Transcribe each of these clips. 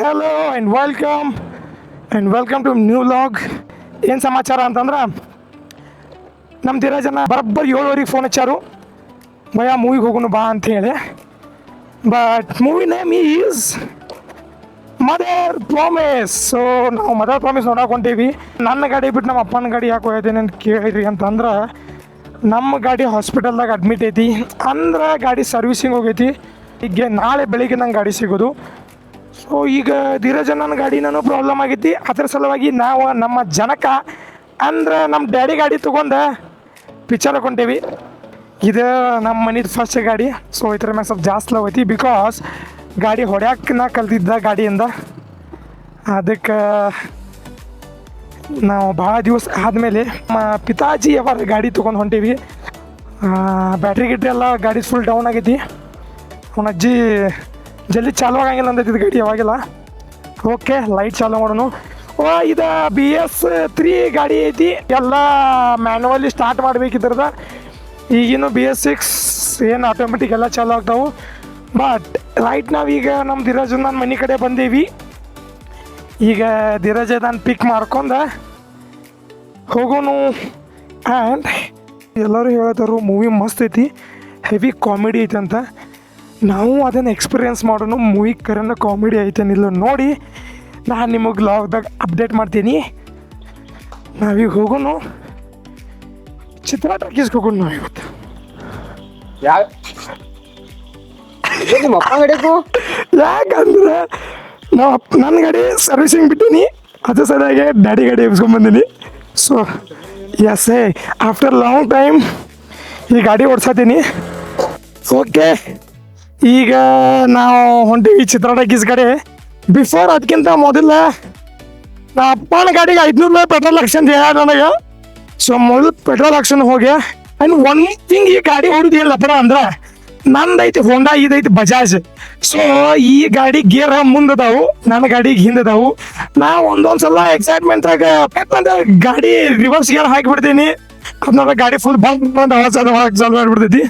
Hello and welcome to new vlog. ಏನು ಸಮಾಚಾರ ಅಂತಂದ್ರೆ ನಮ್ಮ ಧೀರಜನ ಬರೋಬ್ಬರಿ 7:00 ಫೋನ್ ಹಚ್ಚಾರು, ಭಯ ಮೂವಿಗೆ ಹೋಗೋಣ ಬಾ ಅಂತ ಹೇಳಿ. But movie name is mother promise. So ನಾವು ಮದರ್ ಪ್ರಾಮಿಸ್ ನೋಡಕ್ಕೆ ಹೊಂಟೀವಿ. ನನ್ನ ಗಾಡಿ ಬಿಟ್ಟು ನಮ್ಮ ಅಪ್ಪನ ಗಾಡಿ ಯಾಕೆ ಹೋಯ್ತೇನೆ ಅಂತ ಕೇಳಿರಿ ಅಂತಂದ್ರೆ, ನಮ್ಮ ಗಾಡಿ ಹಾಸ್ಪಿಟಲ್ದಾಗ ಅಡ್ಮಿಟ್ ಐತಿ, ಅಂದ್ರೆ ಗಾಡಿ ಸರ್ವಿಸಿಂಗ್ ಹೋಗೈತಿ. ಈಗ ನಾಳೆ ಬೆಳಿಗ್ಗೆ ನಂಗೆ ಗಾಡಿ ಸಿಗೋದು. ಸೊ ಈಗ ಧೀರಜನ ಗಾಡಿನೂ ಪ್ರಾಬ್ಲಮ್ ಆಗೈತಿ. ಅದ್ರ ಸಲುವಾಗಿ ನಾವು ನಮ್ಮ ಜನಕ ಅಂದ್ರೆ ನಮ್ಮ ಡ್ಯಾಡಿ ಗಾಡಿ ತೊಗೊಂಡು ಪಿಕ್ಚರ್ ಹಾಕೊಂಡೇವಿ. ಇದು ನಮ್ಮ ಮನೆದು ಫಸ್ಟ್ ಗಾಡಿ. ಸೊ ಇದ್ರ ಮ್ಯಾಗ ಸ್ವಲ್ಪ ಜಾಸ್ತಿ ಹೋಗೈತಿ, ಬಿಕಾಸ್ ಗಾಡಿ ಹೊಡ್ಯಾಕೆ ನಾ ಕಲ್ತಿದ್ದ ಗಾಡಿಯಿಂದ. ಅದಕ್ಕೆ ನಾವು ಭಾಳ ದಿವಸ ಆದಮೇಲೆ ನಮ್ಮ ಪಿತಾಜಿ ಅವರ ಗಾಡಿ ತೊಗೊಂಡು ಹೊಂಟೀವಿ. ಬ್ಯಾಟ್ರಿ ಗಿಟ್ರಿ ಎಲ್ಲ ಗಾಡಿ ಫುಲ್ ಡೌನ್ ಆಗೈತಿ. ಅವನ ಅಜ್ಜಿ ಜಲ್ದಿ ಚಾಲು ಆಗಂಗಿಲ್ಲ ಅಂದೈತಿ ಗಾಡಿ ಯಾವಾಗಿಲ್ಲ. ಓಕೆ, ಲೈಟ್ ಚಾಲು ಮಾಡೋಣ. ಇದು BS3 ಗಾಡಿ ಐತಿ. ಎಲ್ಲ ಮ್ಯಾನುವಲಿ ಸ್ಟಾರ್ಟ್ ಮಾಡ್ಬೇಕಿದ್ರದ. ಈಗಿನ BS6 ಏನು ಆಟೋಮೆಟಿಕ್ ಎಲ್ಲ ಚಾಲು ಆಗ್ತಾವೆ. ಬಟ್ ರೈಟ್ ನಾವೀಗ ನಮ್ಮ ಧೀರಜ್ ನನ್ನ ಮನೆ ಕಡೆ ಬಂದೀವಿ. ಈಗ ಧೀರಜ್ ನಾನು ಪಿಕ್ ಮಾಡ್ಕೊಂಡು ಹೋಗೋನು. ಆ್ಯಂಡ್ ಎಲ್ಲರೂ ಹೇಳ್ತಾರು ಮೂವಿ ಮಸ್ತ್ ಐತಿ, ಹೆವಿ ಕಾಮಿಡಿ ಐತೆ ಅಂತ. ನಾವು ಅದನ್ನು ಎಕ್ಸ್ಪೀರಿಯೆನ್ಸ್ ಮಾಡೋಣ. ಮೂವಿ ಕರೆನ ಕಾಮಿಡಿ ಐತೇನಿಲ್ಲ ನೋಡಿ ನಾನು ನಿಮಗೆ ಲಾಗ್ದಾಗ ಅಪ್ಡೇಟ್ ಮಾಡ್ತೀನಿ. ನಾವೀಗ ಹೋಗೋಣ ಚಿತ್ರ ಟಾಕೀಸ್ಗೆ ಹೋಗೋಣ ನಾವು ಇವತ್ತು. ಯಾಕಂದ್ರೆ ನನ್ನ ಗಾಡಿ ಸರ್ವಿಸಿಂಗ್ ಬಿಟ್ಟೀನಿ, ಅದ್ರ ಸರಿಯಾಗಿ ಡ್ಯಾಡಿ ಗಾಡಿ ಎಬ್ಸ್ಕೊಂಬಂದೀನಿ. So yes after long time ಈ ಗಾಡಿ ಓಡಿಸತ್ತೀನಿ. ಓಕೆ, ಈಗ ನಾವು ಹೊಂಟೀವಿ ಚಿತ್ರ ಟಾಕೀಸ್ ಕಡೆ. ಬಿಫೋರ್ ಅದಕ್ಕಿಂತ ಮೊದಲ ನಾ ಅಪ್ಪನ ಗಾಡಿಗೆ 500 ರೂಪಾಯಿ ಪೆಟ್ರೋಲ್ ಹಾಕ್ಸಂತ ಹೇಳ ನನಗೆ. ಸೊ ಮೊದಲು ಪೆಟ್ರೋಲ್ ಹಾಕ್ಸೋಣ ಹೋಗಿ. ಆ್ಯಂಡ್ ಒನ್ ಥಿಂಗ್, ಈ ಗಾಡಿ ಹೊಡಿದಿಲ್ಲಪ್ಪ ಅಂದ್ರೆ ನಂದೈತಿ ಹೋಂಡಾ, ಇದೈತಿ ಬಜಾಜ್. ಸೊ ಈ ಗಾಡಿ ಗೇರ್ ಮುಂದದಾವು, ನನ್ನ ಗಾಡಿಗೆ ಹಿಂದದಾವು. ನಾ ಒಂದೊಂದ್ಸಲ ಎಕ್ಸೈಟ್ಮೆಂಟ್ರಾಗ ಗಾಡಿ ರಿವರ್ಸ್ ಗೇರ್ ಹಾಕಿಬಿಡ್ತೀನಿ. ಅದನ್ನ ಗಾಡಿ ಫುಲ್ ಬಂದ್ ಚಾಲು ಮಾಡಿಬಿಡ್ತೈತಿ.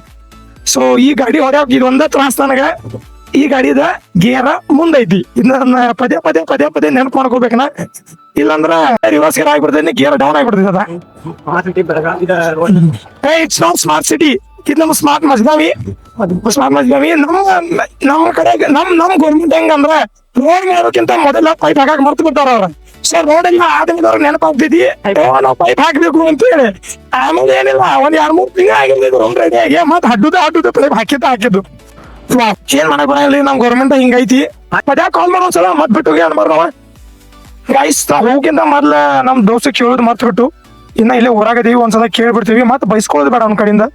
ಸೊ ಈ ಗಾಡಿ ಹೊಡ್ಯಾಕ ಇದೊಂದೇ ತ್ರಾಸ ನನಗೆ. ಈ ಗಾಡಿದ ಗೇರ ಮುಂದೈತಿ, ಇದನ್ನ ಪದೇ ಪದೇ ಪದೇ ಪದೇ ನೆನಪು ಮಾಡ್ಕೋಬೇಕನ, ಇಲ್ಲಾಂದ್ರೆ ರಿವರ್ಸ್ ಗೇರ್ ಆಗಿಬಿಡ್ತೈತಿ, ಗೇರ್ ಡೌನ್ ಆಗಿಬಿಡ್ತೈತಿ. ಅದ ಇಟ್ಸ್ ನಾಟ್ ಸ್ಮಾರ್ಟ್ ಸಿಟಿ, ಇದು ನಮ್ಮ ಸ್ಮಾರ್ಟ್ ಮಜ್ಗಾವಿ. ನಮ್ಮ ಕಡೆ ನಮ್ಮ ಗೌರ್ಮೆಂಟ್ ಹೆಂಗಂದ್ರೆ ರೋಡ್ ಮಾಡೋಕ್ಕಿಂತ ಮೊದಲ ಪೈಪ್ ಹಾಕಕ್ ಮರ್ತು ಬಿಡ್ತಾರ ಅವ್ರ. ಸೊ ರೋಡ್ ಎಲ್ಲ ಆದ್ಮೇಲೆ ಅವ್ರಿಗೆ ನೆನಪಾಗ್ತೈತಿ ನಾವು ಪೈಪ್ ಹಾಕ್ಬೇಕು ಅಂತ ಹೇಳಿ. ಆಮೇಲೆ ಏನಿಲ್ಲ, ಒಂದ್ 2-3 ತಿಂಗಳು ಆಗಿರ್ಬೇಕು ರೋಡ್ ರೆಡಿ ಆಗಿ ಮತ್ತೆ ಹಡ್ಡುದ ಪೈಪ್ ಹಾಕಿದ್ದು. ಏನ್ ಮಾಡಕ್ ಬರಂಗಿಲ್ಲ, ನಮ್ ಗೌರ್ಮೆಂಟ್ ಹಿಂಗೈತಿ. ಪದ್ಯಾಕ ಕಾಲ್ ಮಾಡೋ ಸಲ ಮತ್ ಬಿಟ್ಟು ಹೋಗಿ ಅನ್ಬಾರ ನಾವ ಗೈಸ್. ಹೋಗಿಂತ ಮೊದ್ಲ ನಮ್ ದೋಸ್ತ ಕೇಳೋದು ಮರ್ತು ಬಿಟ್ಟು ಇನ್ನ ಇಲ್ಲೇ ಹೊರಾಗದೀವಿ. ಒಂದ್ಸಲ ಕೇಳ್ಬಿಡ್ತೀವಿ, ಮತ್ತೆ ಬೈಸ್ಕೊಳ್ಳೋದು ಬೇಡ ಅವ್ನ ಕಡೆಯಿಂದ.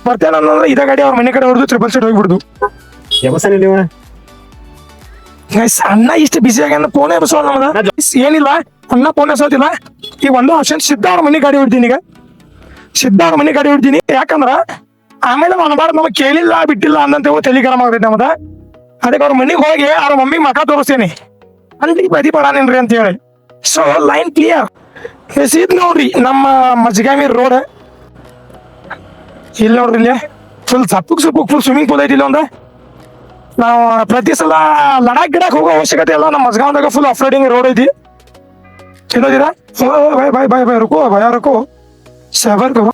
ಬರ್ತೇನೆ ಅನ್ನೋದ್ರೆ ಇದೇ ಗಾಡಿ ಅವ್ರ ಮನೆ ಕಡೆ ಹೊಡೆದು 777 ಹೋಗ್ಬಿಡುದು. ಗೈಸ್ ಅಣ್ಣ ಇಷ್ಟು ಬಿಸಿ ಆಗ ಫೋನೇ ಬಸೋಲ್ಲ ನಮ್ದ. ಏನಿಲ್ಲ, ಅಣ್ಣ ಫೋನ್ ಎಸೋದಿಲ್ಲ. ಈ ಒಂದು ಆಪ್ಷನ್ ಸಿದ್ಧ ಅವ್ರ ಮನೆ ಗಾಡಿ ಹೊಡ್ತೀನಿ. ಈಗ ಸಿದ್ಧ ಅವ್ರ ಮನೆ ಗಾಡಿ ಹೊಡ್ತೀನಿ, ಯಾಕಂದ್ರ ಆಮೇಲೆ ಅನ್ಬಾರ್ದು ನಮಗ್ ಕೇಳಿಲ್ಲ ಬಿಟ್ಟಿಲ್ಲ ಅನ್ನಂತ ತಲೆ ಗರಂ ಆಗ್ತೈತಿ ನಮ್ದ. ಅದಕ್ಕೆ ಅವ್ರ ಮನೆಗೆ ಹೋಗಿ ಅವ್ರ ಮಮ್ಮಿ ಮಕ ತೋರಿಸ್ತೇನೆ, ಅಲ್ಲಿ ಬದಿ ಪಡಾನೇನ್ರಿ ಅಂತ ಹೇಳಿ. So line clear. ಇದ್ ನೋಡ್ರಿ ನಮ್ಮ ಮಜ್ಗಾಮಿ ರೋಡ್. ಇಲ್ಲಿ ನೋಡ್ರಿ, ಇಲ್ಲಿ ಫುಲ್ ಸಪ್ಪುಕ್ ಫುಲ್ ಸ್ವಿಮ್ಮಿಂಗ್ ಪೂಲ್ ಐತಿ. ಇಲ್ಲಿ ಒಂದು ನಾವು ಪ್ರತಿ ಸಲ ಲಡಾಕ್ ಗಿಡಕ್ಕೆ ಹೋಗೋ ಅವಶ್ಯಕತೆ ಇಲ್ಲ. ನಮ್ಮ ಮಸ್ಗಾಂವ್ದಾಗ ಫುಲ್ ಆಫ್ ರೈಡಿಂಗ್ ರೋಡ್ ಐತಿ. ಏನೋದಿರಾ ಬಾಯ್ ರುಕೋ ಭಯ ರುಕೋ ಸಬರ್ ಕರೋ.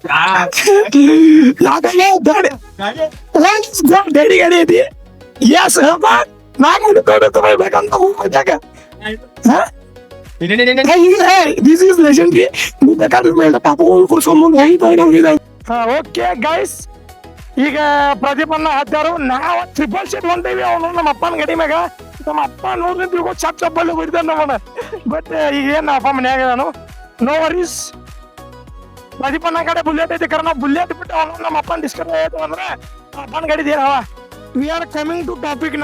ಯಾಕಂದ್ರೆ ಡ್ಯಾಡಿ ಗಾಡಿ ಐತಿ. ಎಸ್ ನಾನು ತಗೋಬೇಕಂತ ಹೋಗ್ಯಾಕ. This is legendary. Okay guys, ಈಗ ಪ್ರದೀಪನ್ನ ಹತ್ತಾರು, ನಾವು 777 ಹೊಂಟೇವಿ. ಅವನು ನಮ್ಮ ಅಪ್ಪನ ಗಾಡಿ ಮ್ಯಾಗ. ನಮ್ಮ ಅಪ್ಪ ನೋಡ್ರಿ ತಿಳ್ಕೊ ಚಪ್ಪಲ್ಲಿ ಹೊಡಿತಾನ ನಮ್ಮನ್ನ. ಬಟ್ ಈಗ ಏನ್ ಅಪ್ಪ ಮನ್ಯಾಗ ನಾನು, ನೋ ವರೀಸ್. ಪ್ರದೀಪನ್ನ ಕಡೆ ಬುಲೆಟ್ ಐತಿ, ಕರೆ ನಾವು ಬುಲೆಟ್ ಬಿಟ್ಟು ಅವನು ನಮ್ಮ ಅಪ್ಪನ ಡಿಸ್ಕಸ್ ಆಯ್ತು ಅಂದ್ರೆ ಅಪ್ಪನ ಗಾಡಿ ದೇರವ. We are coming to topic.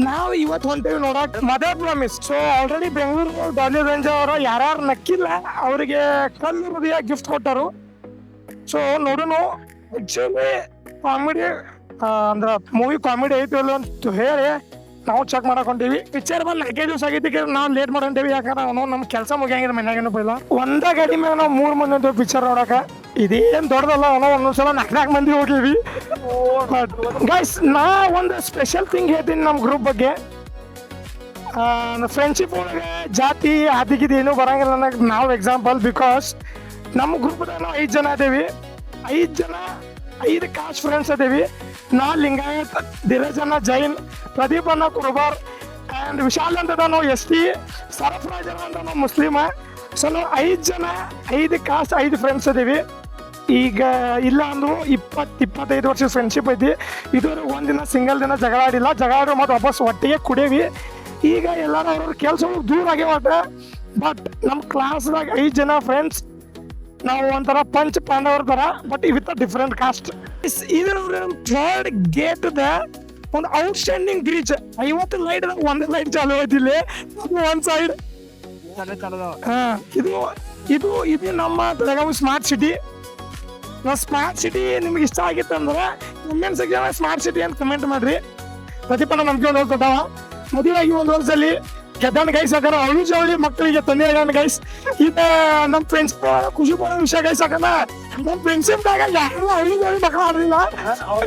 ನಾವು ಇವತ್ತು ಹೊಂಟೇವಿ ನೋಡಕ್ mother promise. So already Bengaluru Dolly range ಅವರು ಯಾರ್ಯಾರು ನಕ್ಕಿಲ್ಲ ಅವರಿಗೆ ಕಲ್ಲು ಹೃದಯ ಗಿಫ್ಟ್ ಕೊಟ್ಟರು. ಸೊ ನೋಡೋಣ ಆಕ್ಚುಲಿ ಕಾಮಿಡಿ ಅಂದ್ರೆ ಮೂವಿ ಕಾಮಿಡಿ ಐತಿ ಅಲ್ಲ ಅಂತ ಹೇಳಿ ನಾವು ಚೆಕ್ ಮಾಡಕ್ ಹೊಂಟೀವಿ. ಪಿಕ್ಚರ್ ಬಂದು 4 ದಿವಸ ಆಗೈತಿ, ನಾವು ಲೇಟ್ ಮಾಡಂತೇವಿ. ಯಾಕಂದ್ರೆ ಅವನು ನಮ್ಮ ಕೆಲಸ ಮುಗಿಯಂಗಿಲ್ಲ ಮನ್ಯಾಗೇನು ಇಲ್ಲ. ಒಂದ ಗಾಡಿ ಮ್ಯಾಗ ನಾವು 3 ಮಂದಿ ಅಂತೇವಿ ಪಿಕ್ಚರ್ ನೋಡಕ. ಇದೇನು ದೊಡ್ಡದಲ್ಲ, ಅವನು ಒಂದೊಂದ್ಸಲ 4 ಮಂದಿ ಹೋಗಿವಿ. ಗೈಸ್ ನಾ ಒಂದು ಸ್ಪೆಷಲ್ ಥಿಂಗ್ ಹೇಳ್ತೀನಿ ನಮ್ಮ ಗ್ರೂಪ್ ಬಗ್ಗೆ. ಫ್ರೆಂಡ್ಶಿಪ್ ಒಳಗೆ ಜಾತಿ ಆದಿಗಿದು ಏನೂ ಬರಂಗಿಲ್ಲ ನನಗೆ. ನಾವು ಎಕ್ಸಾಂಪಲ್ ಬಿಕಾಸ್ ನಮ್ಮ ಗ್ರೂಪ್ದಾಗ ನಾವು 5 ಜನ ಅದೇವಿ. 5 ಜನ 5 ಕಾಸ್ಟ್ ಫ್ರೆಂಡ್ಸ್ ಅದೇವಿ. ನಾ ಲಿಂಗಾಯತ್, ಧೀರಜ್ ಅಣ್ಣ ಜೈನ್, ಪ್ರದೀಪ್ ಅಣ್ಣ ಕುರುಬಾರ್ ಆ್ಯಂಡ್ ವಿಶಾಲ್ ಅಂತ ನಾವು ST, ಸರ್ಫರಾಜ್ ಅಂತ ನಾವು ಮುಸ್ಲಿಮ. ಸೊ ನಾವು 5 ಜನ 5 ಕಾಸ್ಟ್ 5 ಫ್ರೆಂಡ್ಸ್ ಅದೇವಿ. ಈಗ ಇಲ್ಲ ಅಂದ್ರು 20-25 ವರ್ಷದ ಫ್ರೆಂಡ್ಶಿಪ್ ಐತಿ. ಇದುವರೆಗೆ ಒಂದಿನ ಸಿಂಗಲ್ ದಿನ ಜಗಳ ಆಡಿಲ್ಲ. ಜಗಳ ಆಡೋ ಮತ್ತು ವಾಪಸ್ ಒಟ್ಟಿಗೆ ಕುಡೇವಿ. ಈಗ ಎಲ್ಲರೂ ಅವ್ರವ್ರ ಕೆಲಸ ದೂರ ಆಗ್ಯಾವಟ. ಬಟ್ ನಮ್ಮ ಕ್ಲಾಸ್ದಾಗ 5 ಜನ ಫ್ರೆಂಡ್ಸ್ ನಾವು ಒಂಥರ ಪಂಚ್ ಪಾಂಡವರ ಥರ, ಬಟ್ ವಿತ್ ಡಿಫ್ರೆಂಟ್ ಕಾಸ್ಟ್. ಇದರ ಥರ್ಡ್ ಗೇಟ್ದ ಒಂದು ಔಟ್ಸ್ಟ್ಯಾಂಡಿಂಗ್ ಬ್ರಿಡ್ಜ್. 50 ಲೈಟ್ ಒಂದೇ ಲೈಟ್ ಚಾಲು ಐತಿಲ್ಲ ಒಂದು ಸೈಡ್. ಇದು ಇದು ಇದು ನಮ್ಮ ಬೆಳಗಾವಿ ಸ್ಮಾರ್ಟ್ ಸಿಟಿ. ನಾವು ಸ್ಮಾರ್ಟ್ ಸಿಟಿ ನಿಮ್ಗೆ ಇಷ್ಟ ಆಗಿತ್ತು ಅಂದ್ರೆ ಕಮೆಂಟ್ ಸೆಕ್ಷನ್ ಸ್ಮಾರ್ಟ್ ಸಿಟಿ ಅಂತ ಕಮೆಂಟ್ ಮಾಡ್ರಿ. ಪ್ರತಿಪನ್ನ ನಮ್ಗೆ ಒಂದು ಕೊಟ್ಟಾವ. ಮದುವೆ ಆಗಿ ಒಂದು ವರ್ಷದಲ್ಲಿ ಗೆದ್ದಾನ ಗೈಸ್ ಹಾಕಾರ ಅವಳು ಜವಳಿ ಮಕ್ಕಳಿಗೆ ತಂದೆ ಆಗ್ಯಾನ ಗೈಸ್. ಇದು ನಮ್ಮ ಫ್ರೆಂಡ್ಸ್ ಖುಷಿ ಪಡೋ ವಿಷಯ ಗೈಸ್ ಹಾಕಲ್ಲ. ನಮ್ಮ ಫ್ರೆಂಡ್ಶಿಪ್ದಾಗ ಯಾರು ಅವಳು ಜವಳಿ ಮಕ್ಕಳು ಆಡಲಿಲ್ಲ.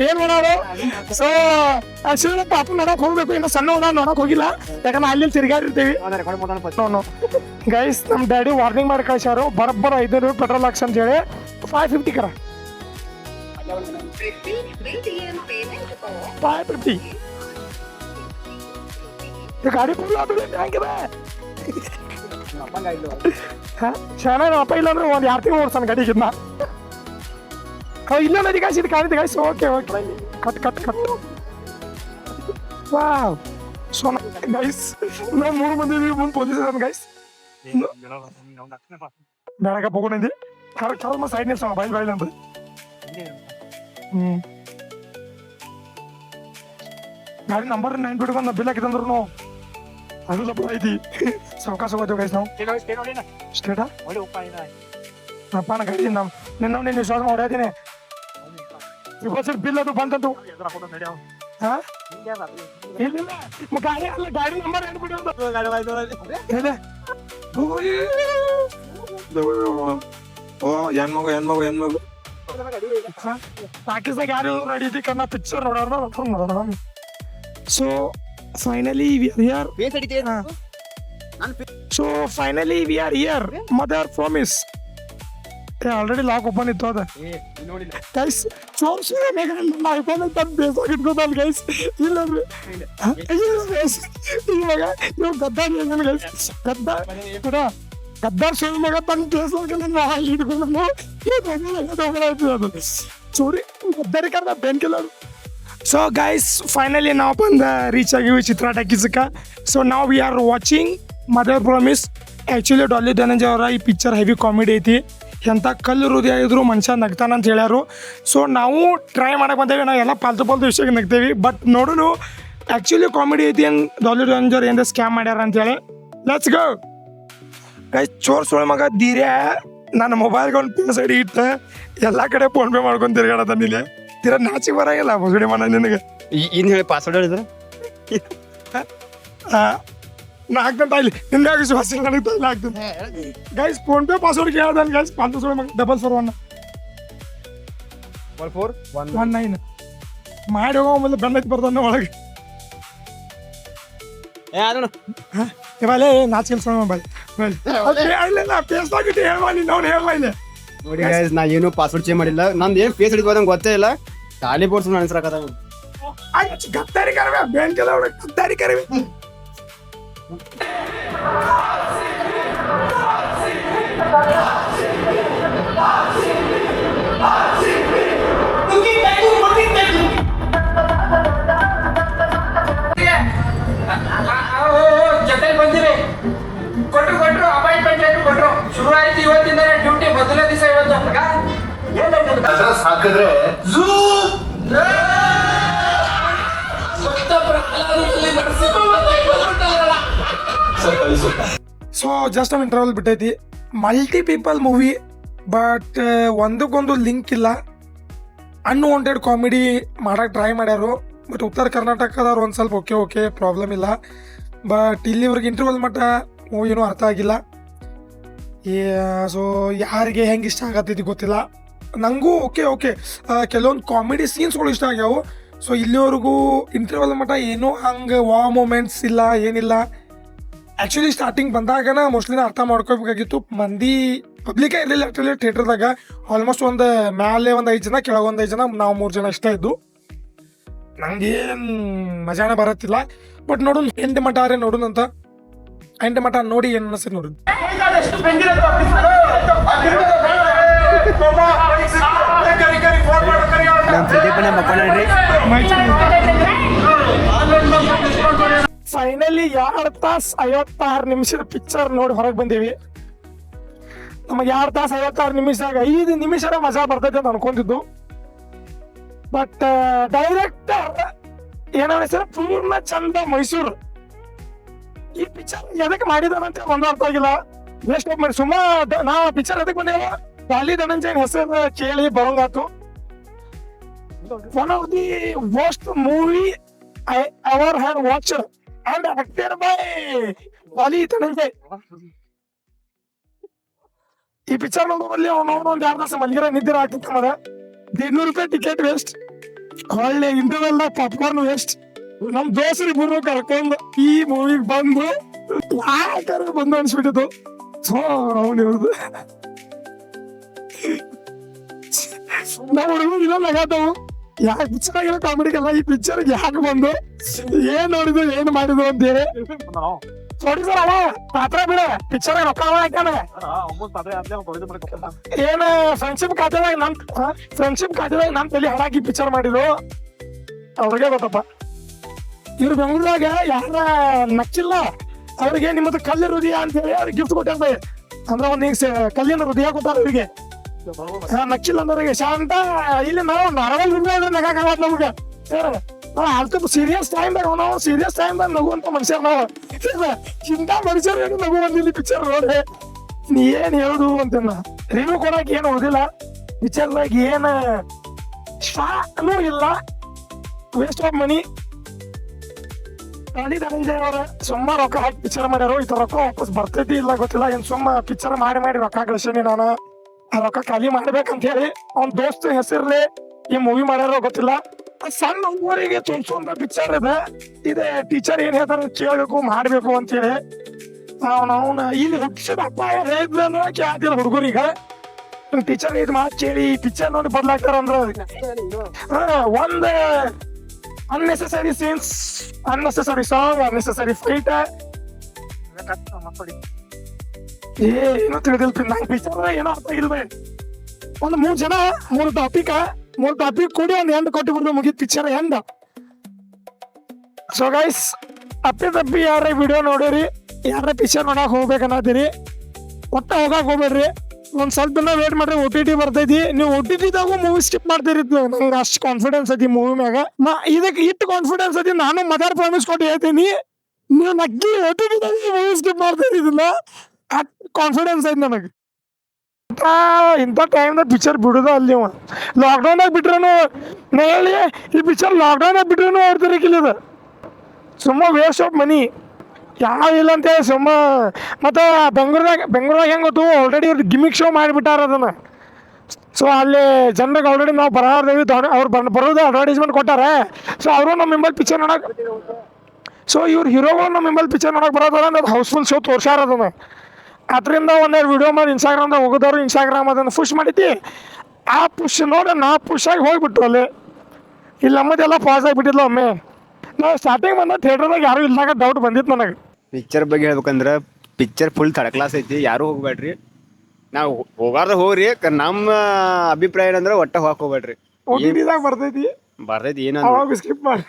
ಏನ್ ಮಾಡೋದು? ಸೊ ಆಕ್ಚುಲಿ ಪಾಪ ನೋಡಕ್ ಹೋಗ್ಬೇಕು. ಇನ್ನು ಸಣ್ಣ ನೋಡಕ್ ಹೋಗಿಲ್ಲ, ಯಾಕಂದ್ರೆ ಅಲ್ಲಿ ತಿರ್ಗಾಡಿರ್ತೀವಿ. ಗೈಸ್ ನಮ್ಮ ಡ್ಯಾಡಿ ವಾರ್ನಿಂಗ್ ಮಾಡಿ ಕಳ್ಸ್ಯಾರು, ಬರೋಬ್ಬರ 500 ಪೆಟ್ರೋಲ್ ಹಾಕ್ಸ್ ಅಂತ ಹೇಳಿ 550 ಕರ 550 ಗಾಡಿ ಫುಲ್ ಆದ್ರೆ ಹೆಂಗಿದೆ ಶಾನೆ. ನಮ್ಮ ಅಪ್ಪ ಇಲ್ಲ ಅಂದ್ರೆ ಒಂದು 2 ತಿಂಗಳು ಓಡ್ಸಾನ ಗಾಡಿಗಿನ್ನ. ಇಲ್ಲ ನದಿ ಗಾಯ್ಸ್, ಇದು ಕಾಣಿದೆ guys. Okay okay, cut cut cut. Wow, so guys ನಾವು 3 ಮಂದಿ ಮುಂದೆ ಪೊಸಿಷನ್ ಗೈಸ್. ಬೆಳಗ ಹೋಗೋಣಿದ್ದೆ ಕರೆಕ್ಟ್ ಸೈಡ್ ನಿಲ್ಸೋಣ ಬೈಲ್ ಬೈಲ್ ಅಂತ. ಗಾಡಿ ನಂಬರ್ 9 ಬಿಟ್ಕೊಂಡು ಬಿಲ್ ಹಾಕಿದಂದ್ರು ಅದು ಲಬ್ಬ ಐತಿ. ಸಾವಕಾಶ ಹೋಗ್ತೇವೆ ಗೈಸ್ ನಾವು. ಸ್ಟೇಟಾ ಅಪ್ಪ ನಾ ಗಾಡಿ ನಿನ್ನ ವಿಶ್ವಾಸ ಹೊಡ್ಯಾತೀನಿ. ಬಿಲ್ ಅದು ಬಂತಂತು. ಹಾಂ ಇಲ್ಲ ಗಾಡಿ ಅಲ್ಲ, ಗಾಡಿ ನಂಬರ್ 9 ಬಿಡು ಅಂತ ಹೆಣ್ಮಗು ಪಾಕಿಸ್ತಾಗ ಯಾರು ನಡೀತಿ ಕನ್ನ ಪಿಕ್ಚರ್ ನೋಡೋಣ. So finally we are here. So finally we are here. Mother promise already lock open ಇತ್ತು ಅದ ಗೈಸ್. ಬೇಸಾಗಿಟ್ಕೋತಾನ ಗೈಸ್. ಇಲ್ಲಂದ್ರೆ ಇವಾಗ ನೀವು ಗದ್ದಾರ್ ಗೈಸ್, ಗದ್ದಾರ್ ಸುಳ್ಳು ಮಗ ತನ್ನ ಬೇಸಾಗಿ ಇಟ್ಕೊಂಡು ಚೋರಿ ಗದ್ದಾರಿ ಕರ್ದ ಬೆನ್ ಕಿಲ್ಲರು. ಸೊ ಗೈಸ್ ಫೈನಲಿ ನಾವು ಬಂದು ರೀಚ್ ಆಗಿವಿ ಚಿತ್ರ ಟಾಕೀಸಕ್ಕೆ. ಸೊ ನಾವು we are watching mother promise. Actually Dolly Dhananjaya ಅವರ ಈ ಪಿಕ್ಚರ್ ಹೆವಿ ಕಾಮಿಡಿ ಐತಿ. ಎಂಥ ಕಲ್ಲು ಹೃದಯ ಇದ್ರು ಮನುಷ್ಯ ನಗ್ತಾನ ಅಂತ ಹೇಳ್ಯಾರು. ಸೊ ನಾವು ಟ್ರೈ ಮಾಡಕ್ಕೆ ಬಂದೇವಿ. ನಾವು ಎಲ್ಲ ಪಾಲ್ತು ವಿಷಯಕ್ಕೆ ನಗ್ತೇವಿ, ಬಟ್ ನೋಡೋಣ ಆ್ಯಕ್ಚುಲಿ ಕಾಮಿಡಿ ಐತಿ ಏನು ಡಾಲಿ ಧನಂಜಯ ಏನು ಸ್ಕ್ಯಾಮ್ ಮಾಡ್ಯಾರ ಅಂತೇಳಿ. Let's go guys. ಚೋರ್ ಸುಳ್ಳು ಮಗ ಧೀರ್ಯ ನನ್ನ ಮೊಬೈಲ್ಗೆ ಒಂದು ಪೇಸ್ ಐಡಿ ಇಟ್ಟು ಎಲ್ಲ ಕಡೆ ಫೋನ್ ಪೇ ಮಾಡ್ಕೊಂಡು ತಿರ್ಗಾಡದ ನೀಲೆ ತೀರ ನಾಚಿಗೆ ಬರಂಗಿಲ್ಲ ಮುಸುಡಿ ಮನ ನಿನಗೆ. ಏನು ಹೇಳಿ ಪಾಸ್ವರ್ಡ್ ಹೇಳಿದ್ರೆ ನಾ ಹಾಕ್ತಂತ ಇಲ್ಲಿ ನಿಮ್ಗೆ ವಿಶ್ವಾಸ ನನಗೆ ತಲೆ ಆಗ್ತದೆ ಗೈಸ್. ಫೋನ್ ಪೇ ಪಾಸ್ವರ್ಡ್ ಕೇಳ್ದಾನೆ ಗೈಸ್. 500-44119 ಮಾಡಿ ಹೋಗೋ ಆಮೇಲೆ ಬೆನ್ನೈತಿ ಬರ್ತಾನೆ ಒಳಗೆ. ಇವಾಗಲೇ ನಾಚಿಕೆ ಮೊಬೈಲ್ ಫೇಸ್ಬುಕ್ ಹೇಳುವ ನೀನು ಅವ್ನು ಹೇಳುವ ಇಲ್ಲ ನೋಡಿ ಗೈಸ್. ನಾ ಏನು ಪಾಸ್ವರ್ಡ್ ಚೇಂಜ್ ಮಾಡಿಲ್ಲ. ನಂದು ಏನು ಫೇಸ್ ಹಿಡಿದು ಗೊತ್ತೇ ಇಲ್ಲ. ಖಾಲಿ ಬೋರ್ಡ್ಸ್ ಅನ್ಸರಾಕತ್ತ ಗದ್ದಾರಿ ಕರವೆ ಬ್ಯಾಂಕ್ ಎಲ್ಲ ಗದ್ದಾರಿ ಕರವೆ. ಜೊತೆ ಬಂದಿರಿ ಕೊಟ್ರು ಅಪಾಯಿಂಟ್ಮೆಂಟ್ ಕೊಟ್ರು. ಶುರು ಆಯ್ತು ಇವತ್ತಿಂದ ಡ್ಯೂಟಿ. ಮೊದಲನೇ ದಿವಸ ಇವತ್ತು ಹಾಕಿದ್ರೆ ಸೊ ಜಸ್ಟ್ ಒಂದು ಇಂಟರ್ವಲ್ ಬಿಟ್ಟೈತಿ. ಮಲ್ಟಿ ಪೀಪಲ್ ಮೂವಿ, ಬಟ್ ಒಂದಕ್ಕೊಂದು ಲಿಂಕ್ ಇಲ್ಲ. ಅನ್ವಾಂಟೆಡ್ ಕಾಮಿಡಿ ಮಾಡಕ್ಕೆ ಟ್ರೈ ಮಾಡ್ಯಾರು, ಬಟ್ ಉತ್ತರ ಕರ್ನಾಟಕದವ್ರು ಒಂದು ಸ್ವಲ್ಪ ಓಕೆ ಪ್ರಾಬ್ಲಮ್ ಇಲ್ಲ. ಬಟ್ ಇಲ್ಲಿವ್ರಿಗೆ ಇಂಟರ್ವಲ್ ಮಟ್ಟ ಮೂವಿನೂ ಅರ್ಥ ಆಗಿಲ್ಲ. ಸೊ ಯಾರಿಗೆ ಹೆಂಗೆ ಇಷ್ಟ ಆಗತ್ತೈತಿ ಗೊತ್ತಿಲ್ಲ. ನನಗೂ ಓಕೆ ಕೆಲವೊಂದು ಕಾಮಿಡಿ ಸೀನ್ಸ್ಗಳು ಇಷ್ಟ ಆಗ್ಯಾವು. ಸೊ ಇಲ್ಲಿವರೆಗೂ ಇಂಟರ್ವಲ್ ಮಟ್ಟ ಏನೂ ಹಂಗೆ ವಾ ಮೂಮೆಂಟ್ಸ್ ಇಲ್ಲ, ಏನಿಲ್ಲ. ಆ್ಯಕ್ಚುಲಿ ಸ್ಟಾರ್ಟಿಂಗ್ ಬಂದಾಗನ ಮೋಸ್ಟ್ಲಿ ನಾ ಅರ್ಥ ಮಾಡ್ಕೋಬೇಕಾಗಿತ್ತು, ಮಂದಿ ಪಬ್ಲಿಕೇ ಇರಲಿಲ್ಲ ಆ್ಯಕ್ಚುಲಿ ಥಿಯೇಟ್ರದಾಗ. ಆಲ್ಮೋಸ್ಟ್ ಒಂದು ಮ್ಯಾಲೆ ಒಂದು 5 ಜನ, ಕೆಳಗೆ ಒಂದು 5 ಜನ, ನಾವು 3 ಜನ ಇಷ್ಟ ಇದ್ದು. ನಂಗೇನು ಮಜಾನೇ ಬರತ್ತಿಲ್ಲ. ಬಟ್ ನೋಡೋಣ ಎಂಟು ಮಠ ಆರೆ ನೋಡೋಣ ಅಂತ. 8 ಮಠ ನೋಡಿ ಏನು ಅನಿಸ್ತದೆ ನೋಡೋಣ. ನಮ್ಮ ಪ್ರದೀಪಣ್ಣ ಮಕ್ಕೊಂಡ್ರಿ. ಫೈನಲಿ 2 ತಾಸು 56 ನಿಮಿಷದ ಪಿಕ್ಚರ್ ನೋಡಿ ಹೊರಗೆ ಬಂದೀವಿ. ನಮಗೆ 2 ತಾಸು 56 ನಿಮಿಷದಾಗ 5 ನಿಮಿಷದ ಮಜಾ ಬರ್ತೈತೆ ಅಂತ ಅನ್ಕೊಂಡಿದ್ದು. ಬಟ್ ಡೈರೆಕ್ಟರ್ ಏನಿಸ್ತಾರೆ ಪೂರ್ಣ ಚಂದ ಮೈಸೂರು. ಈ ಪಿಕ್ಚರ್ ಎದಕ್ಕೆ ಮಾಡಿದಾನಂತ ಒಂದು ಅರ್ಥ ಆಗಿಲ್ಲ. ವೇಸ್ಟ್ ಆಫ್ ಮಾಡಿ ನಾ ಪಿಕ್ಚರ್ ಎದಕ್ಕೆ ಬಂದೇವ, ಡಾಲಿ ಧನಂಜಯನ್ ಹೆಸರು ಕೇಳಿ ಬರೋಂಗಾತು. One of the worst movie I ever had watch and acted by Dolly Dhananjay. ಈ ಪಿಕ್ಚರ್ ನೋಡುವಲ್ಲಿ ಅವ್ನು ಒಂದು 2 ತಾಸು ಮಲಗಿರ ನಿದ್ದೆ ಆಗ್ತಿತ್ತು. ಮದ 200 ರೂಪಾಯಿ ಟಿಕೆಟ್ ವೇಸ್ಟ್, ಒಳ್ಳೆ ಇಂಟರ್ವೆಲ್ ಪಾಪ್ಕಾರ್ನ್ ವೇಸ್ಟ್. ನಮ್ ದೋಸ್ರಿ ಬುರು ಕರ್ಕೊಂಡು ಈ ಮೂವಿಗೆ ಬಂದು ಯಾಕಾರ ಬಂದು ಅನ್ಸ್ಬಿಟ್ಟಿತ್ತು. ಸೊ ಅವ್ನು ಇವ್ರದ್ದು ನಾವು ಹುಡುಗರು ಇಲ್ಲ ನಗಾತವು. ಯಾಕೆ ಪಿಕ್ಚರ್ ಆಗಿರೋ ಕಾಮಿಡಿಗೆಲ್ಲ ಈ ಪಿಕ್ಚರ್ಗೆ ಯಾಕೆ ಬಂದು ಏನ್ ನೋಡಿದ್ರು ಏನು ಮಾಡಿದ್ರು ಅಂತೇಳಿ ನೋಡಿ ಸರ್. ಅವ ಪಾತ್ರ ಬಿಡ ಪಿಕ್ಚರ್ ರೊಕ್ಕ ಹಾಕ್ಯಾನ. ಏನ ಫ್ರೆಂಡ್ಶಿಪ್ ಖಾತೆದಾಗ ನಮ್ ತಲೆ ಹಾಳಾಕಿ ಪಿಕ್ಚರ್ ಮಾಡಿದ್ರು ಅವ್ರಿಗೆ ಗೊತ್ತಪ್ಪ. ಇವ್ರು ಬೆಂಗಳೂರಾಗ ಯಾರ ನಕ್ಕಿಲ್ಲ ಅವ್ರಿಗೆ ನಿಮ್ಮದು ಕಲ್ಲಿನ ಹೃದಯ ಅಂತ ಹೇಳಿ ಅವ್ರಿಗೆ ಗಿಫ್ಟ್ ಕೊಟ್ಟಾರ. ಅಂದ್ರೆ ಒಂದ್ ಕಲ್ಲಿನ ಹೃದಯ ಕೊಟ್ಟಾರ ಅವ್ರಿಗೆ. ನಕ್ಕಿಲ್ಲ ಅಂದವ್ರಿಗೆ ಶಾಂತ ಇಲ್ಲಿ ನಾವು ನಾರ್ಮಲ್ ಹುಡುಗ ನಗಾಕಾಗತ್ ನಮ್ಗೆ. ಅಲ್ಪ ಸೀರಿಯಸ್ ಟೈಮ್ದಾಗ ನಾವು ಸೀರಿಯಸ್ ಟೈಮ್ದಾಗ ನಗುವಂತ ಮನುಷ್ಯರು ನಾವು. ಇಂಥ ಮನುಷ್ಯರು ಏನು ನಗು ಬಂದಿಲ್ಲ ಪಿಕ್ಚರ್ ನೋಡಿ. ನೀ ಏನ್ ಹೇಳುದು ಅಂತ ರಿವ್ಯೂ ಕೊಡಕ್ ಏನು ಹೋದಿಲ್ಲ. ಪಿಕ್ಚರ್ದಾಗ ಏನ ಶಾನೂ ಇಲ್ಲ, waste of money. Dolly Dhananjay ಅವರ ಸುಮ್ಮ ರೊಕ್ಕ ಹಾಕಿ ಪಿಕ್ಚರ್ ಮಾಡ್ಯಾರು. ಈ ರೊಕ್ಕ ವಾಪಸ್ ಬರ್ತೈತಿ ಇಲ್ಲ ಗೊತ್ತಿಲ್ಲ. ಏನ್ ಸುಮ್ಮ ಪಿಕ್ಚರ್ ಮಾಡಿ ರೊಕ್ಕ ಗಳಿಸೀನಿ ನಾನು. ಆ ರೊಕ್ಕ ಖಾಲಿ ಮಾಡ್ಬೇಕಂತ ಹೇಳಿ ಅವ್ನ ದೋಸ್ತ ಹೆಸರ್ಲಿ ಈ ಮೂವಿ ಮಾಡ್ಯಾರೋ ಗೊತ್ತಿಲ್ಲ. ಸಣ್ಣ ಊರಿಗೆ ತೋರಿಸುವಂತ ಪಿಕ್ಚರ್ ಇದೆ. ಟೀಚರ್ ಏನ್ ಹೇಳ್ತಾರ ಕೇಳಬೇಕು ಮಾಡ್ಬೇಕು ಅಂತ ಹೇಳಿ ಅವನ ಇಲ್ಲಿ ಹುಟ್ಟಿಸಿದ ಅಪ್ಪ ಹೇಳಿದ್ನ ಕೇಳ್ತಿಲ್ಲ ಹುಡುಗರಿಗೆ. ಟೀಚರ್ ಇದು ಮಾತು ಕೇಳಿ ಪಿಕ್ಚರ್ ನೋಡಿ ಬದಲಾಗ್ತಾರ ಅಂದ್ರ ಒಂದ್ unnecessary scenes, unnecessary song, unnecessary fight. ಏನು ತಿಳಿದಿಲ್ರಿ ನಂಗೆ ಪಿಕ್ಚರ್ ಏನೋ ಅರ್ಥ ಇಲ್ವೇ. ಒಂದು 3 ಜನ 3 ಟಾಪಿಕ್ ಕೂಡಿ ಒಂದು ಎಂಡ್ ಕೊಟ್ಟು ಬಿಡ್ದು ಮುಗಿದ ಪಿಕ್ಚರ್ ಎಂಡ್. ಸೊ ಗೈಸ್ ತಪ್ಪಿ ಯಾರ ವಿಡಿಯೋ ನೋಡಿರಿ, ಯಾರ ಪಿಕ್ಚರ್ ನೋಡಕ್ ಹೋಗ್ಬೇಕನ್ನತ್ತೀರಿ ಒಟ್ಟ ಹೋಗಕ್ ಹೋಗ್ಬೇಡ್ರಿ. ಒಂದ್ ಸ್ವಲ್ಪ ದಿನ ವೇಟ್ ಮಾಡ್ರಿ, OTT ಬರ್ತೈತಿ. ನೀವು OTTದಾಗೂ ಮೂವಿ ಸ್ಕಿಪ್ ಮಾಡ್ತೀರಿ. ನಂಗೆ ಅಷ್ಟು ಕಾನ್ಫಿಡೆನ್ಸ್ ಐತಿ ಮೂವಿ ಮ್ಯಾಗ. ಇದಕ್ಕೆ ಇಟ್ಟು ಕಾನ್ಫಿಡೆನ್ಸ್ ಐತಿ. ನಾನು ಮದರ್ ಪ್ರಾಮಿಸ್ ಕೊಟ್ಟು ಹೇಳ್ತೀನಿ, ನೀವು ನಗ್ಗಿ OTTದಾಗ ಮೂವಿ ಸ್ಕಿಪ್ ಮಾಡ್ತೀರಿ. ಇದನ್ನ ಅಷ್ಟು ಕಾನ್ಫಿಡೆನ್ಸ್ ಐತಿ ನನಗೆ. ಇಂಥ ಟೈಮ್ದಾಗ ಪಿಕ್ಚರ್ ಬಿಡುದ ಅಲ್ಲಿ ನೀವು ಲಾಕ್ಡೌನಾಗ ಬಿಟ್ರೇನು ನಾ ಹೇಳಿ ಈ ಪಿಕ್ಚರ್ ಲಾಕ್ಡೌನಾಗ ಬಿಟ್ರೇನು ಅವ್ರದಿರಕ್ಕಿಲ್ಲದ. ಸುಮ್ಮ ವೇಸ್ಟ್ ಆಫ್ ಮನಿ ಯಾವ ಇಲ್ಲ ಅಂತೇಳಿ ಸುಮ್ಮ. ಮತ್ತು ಬೆಂಗಳೂರಾಗ ಹೆಂಗೆ ಗೊತ್ತು, ಆಲ್ರೆಡಿ ಇವ್ರು ಗಿಮಿಕ್ ಶೋ ಮಾಡಿಬಿಟ್ಟಾರ ಅದನ್ನು. ಸೊ ಅಲ್ಲಿ ಜನರಿಗೆ ಆಲ್ರೆಡಿ ನಾವು ಬರೋದೇವಿ ಅವ್ರು ಬರೋದು ಅಡ್ವರ್ಟೈಸ್ಮೆಂಟ್ ಕೊಟ್ಟಾರ. ಸೊ ಅವರು ನಮ್ಮ ಮೆಂಬಲ್ ಪಿಕ್ಚರ್ ನೋಡಕ್ಕೆ, ಸೊ ಇವ್ರು ಹೀರೋಗಳು ನಮ್ಮ ಮೆಂಬಲ್ ಪಿಕ್ಚರ್ ನೋಡಕ್ಕೆ ಬರೋದಲ್ಲ ಅದು ಹೌಸ್ಫುಲ್ ಶೋ ತೋರ್ಸಾರ ಅದನ್ನು. ಅದರಿಂದ ಒಂದೆರಡು ವಿಡಿಯೋ ಮಾಡಿ ಇನ್ಸ್ಟಾಗ್ರಾಮ್ದಾಗ ಹೋಗೋದವ್ರು ಇನ್ಸ್ಟಾಗ್ರಾಮ್ ಅದನ್ನು ಪುಷ್ ಮಾಡಿದ್ದಿ. ಆ ಪುಷ್ ನೋಡಿ ನಾ ಪುಷಾಗಿ ಹೋಗ್ಬಿಟ್ಟು ಅಲ್ಲಿ ಇಲ್ಲಿ ನಮ್ಮದೆಲ್ಲ ಪಾಸ್ ಆಗಿಬಿಟ್ಟಿದ್ಲು. ಒಮ್ಮೆ ನಾವು ಸ್ಟಾರ್ಟಿಂಗ್ ಬಂದ ಥಿಯೇಟ್ರದಾಗ ಯಾರೂ ಇಲ್ದಾಗ ಡೌಟ್ ಬಂದಿತ್ತು ನನಗೆ. ಪಿಕ್ಚರ್ ಬಗ್ಗೆ ಹೇಳ್ಬೇಕಂದ್ರೆ ಪಿಕ್ಚರ್ ಫುಲ್ ಥರ್ಡ್ ಕ್ಲಾಸ್ ಐತಿ. ಯಾರು ಹೋಗ್ಬೇಡ್ರಿ. ನಾವು ಹೋಗಾರ್ದ ಹೋಗ್ರಿ. ನಮ್ಮ ಅಭಿಪ್ರಾಯ ಏನಂದ್ರೆ ಒಟ್ಟ ಹೋಗಕ್ಕೆ ಹೋಗ್ಬೇಡ್ರಿ. OTTದಾಗ ಬರ್ತೈತಿ ಏನಂದ್ರೆ ಸ್ಕಿಪ್ ಮಾಡಿ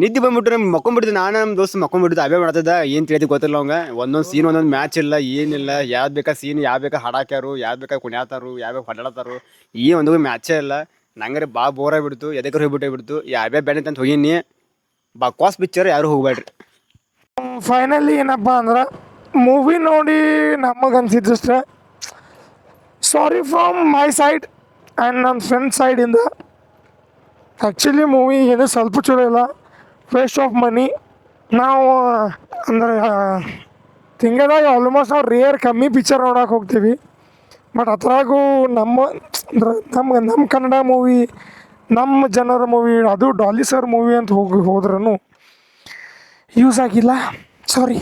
ನಿದ್ದೆ ಬಂದ್ಬಿಟ್ಟು ನಮ್ಗೆ ಮಕ್ಕೊಂಡ್ಬಿಡ್ತೀವಿ. ನಾನು ನಮ್ಮ ದೋಸ್ತ ಮಕ್ಕೊಂಡ್ಬಿಡ್ತು. ಅವೇ ಮಾಡ್ತದ ಏನು ತಿಳಿತಿ ಗೊತ್ತಿಲ್ಲ ಅವಂಗ. ಒಂದೊಂದು ಸೀನ್ ಒಂದೊಂದು ಮ್ಯಾಚ್ ಇಲ್ಲ, ಏನಿಲ್ಲ. ಯಾವ್ದು ಬೇಕಾ ಸೀನ್, ಯಾವ ಬೇಕಾ ಹಾಡಾಕ್ಯಾರು, ಯಾವ್ದು ಬೇಕಾ ಕುಣ್ಯಾತಾರು, ಯಾವ ಬೇಕಾ ಹೊಡ್ಲಾತಾರು, ಈ ಒಂದು ಮ್ಯಾಚೇ ಇಲ್ಲ. ನಂಗಾರೆ ಭಾಳ ಬೋರ್ ಆಗಿಬಿಡ್ತು. ಎದಕ್ಕೆ ಹೋಗ್ಬಿಟ್ಟು ಯಾವ್ಯಾವ ಬ್ಯಾಡ್ ಅಂತ ಹೋಗಿನಿ. ಬಕ್ವಾಸ್ ಪಿಕ್ಚರ್ ಯಾರು ಹೋಗ್ಬೇಡ್ರಿ. ಫೈನಲಿ ಏನಪ್ಪ ಅಂದ್ರೆ ಮೂವಿ ನೋಡಿ ನಮಗೆ ಅನ್ಸಿದ್ದಷ್ಟೇ. ಸಾರಿ ಫ್ರಮ್ ಮೈ ಸೈಡ್ ಆ್ಯಂಡ್ ನನ್ನ ಫ್ರೆಂಡ್ ಸೈಡಿಂದ. ಆ್ಯಕ್ಚುಲಿ ಮೂವಿ ಏನು ಸ್ವಲ್ಪ ಚಲೋ ಇಲ್ಲ, ವೇಸ್ಟ್ ಆಫ್ ಮನಿ. ನಾವು ಅಂದ್ರೆ ತಿಂಗಳದಾಗ ಆಲ್ಮೋಸ್ಟ್ ನಾವು ರೇರ್ ಕಮ್ಮಿ ಪಿಕ್ಚರ್ ನೋಡೋಕೆ ಹೋಗ್ತೀವಿ. ಬಟ್ ಅದ್ರಾಗೂ ಅಂದ್ರೆ ನಮ್ಮ ಕನ್ನಡ ಮೂವಿ, ನಮ್ಮ ಜನರ ಮೂವಿ, ಅದು ಡಾಲಿ ಸರ್ ಮೂವಿ ಅಂತ ಹೋದ್ರೂ ಯೂಸ್ ಆಗಿಲ್ಲ ಸಾರಿ.